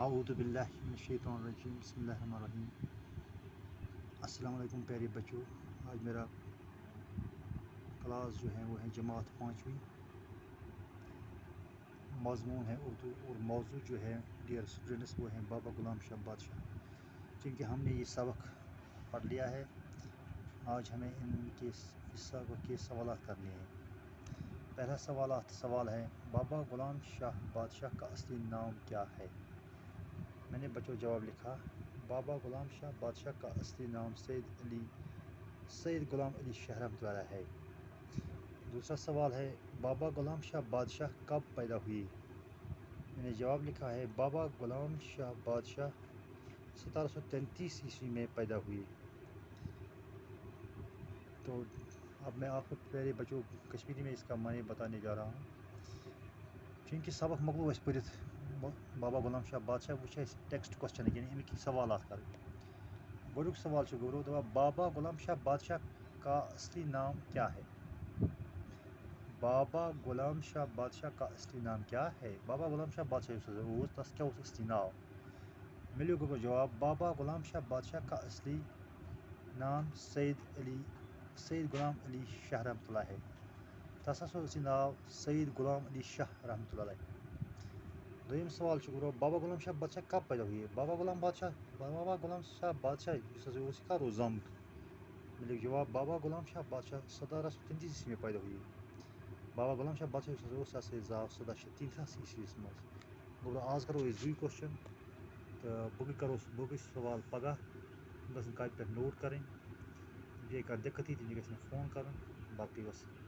اعوذ باللہ من الشیطان الرجیم بسم اللہ الرحمن الرحیم۔ السلام علیکم پیارے بچوں، آج میرا کلاس جو ہے وہ ہے جماعت 5ویں، مضمون ہے اردو اور موضوع جو ہے ڈیئر اسٹوڈنٹس وہ ہیں بابا غلام شاہ بادشاہ۔ چونکہ ہم نے یہ سبق پڑھ لیا ہے، آج ہمیں ان کے سبق کے سوالات کرنے ہیں۔ پہلا سوال ہے بابا غلام شاہ بادشاہ کا اصلی نام کیا ہے؟ میں نے بچوں جواب لکھا، بابا غلام شاہ بادشاہ کا اصلی نام سید غلام علی شاہ رحمۃ اللہ علیہ ہے۔ دوسرا سوال ہے بابا غلام شاہ بادشاہ کب پیدا ہوئے؟ میں نے جواب لکھا ہے بابا غلام شاہ بادشاہ 1733 عیسوی میں پیدا ہوئے۔ تو اب میں آپ کو پیارے بچوں کشمیری میں اس کا معنی بتانے جا رہا ہوں۔ چونکہ سبق مکلو اس پڑھت بابا غلام شاہ بادشاہ وہ ٹیکسٹ کوسچن یعنی امیک سوالات کر گۄڈنیُک سوال گورو دپان بابا غلام شاہ بادشاہ کا اصلی نام کیا ہے؟ بابا غلام شاہ بادشاہ کا اصلی نام کیا ہے؟ بابا غلام شاہ بادشاہ تس کیا اصلی ناو؟ ملیو گو جواب بابا غلام شاہ بادشاہ کا اصلی نام سید غلام علی شاہ رحمۃ اللہ ہے۔ تس ہسا اصلی ناو سید غلام علی شاہ رحمۃ اللہ علیہ۔ دویم سوال گورو بابا غلام شاہ بادشاہ کب پیدا ہوئے؟ بابا غلام شاہ بادشاہ اس کر روز زامت؟ ملیو جواب بابا غلام شاہ بادشاہ 1733 عیسوی میں پیدا ہوئے۔ بابا غلام شاہ بادشاہ زاو 1733 عیسوی مز۔ گورو آز کرو دوی کوسچن تو بہ سوال پگہ گھن کاپی پہ نوٹ کریں، بیٚیہِ کانٛہہ دقت یی تیٚلہِ گژھِ مےٚ فون کرُن، باقٕے وَسلام۔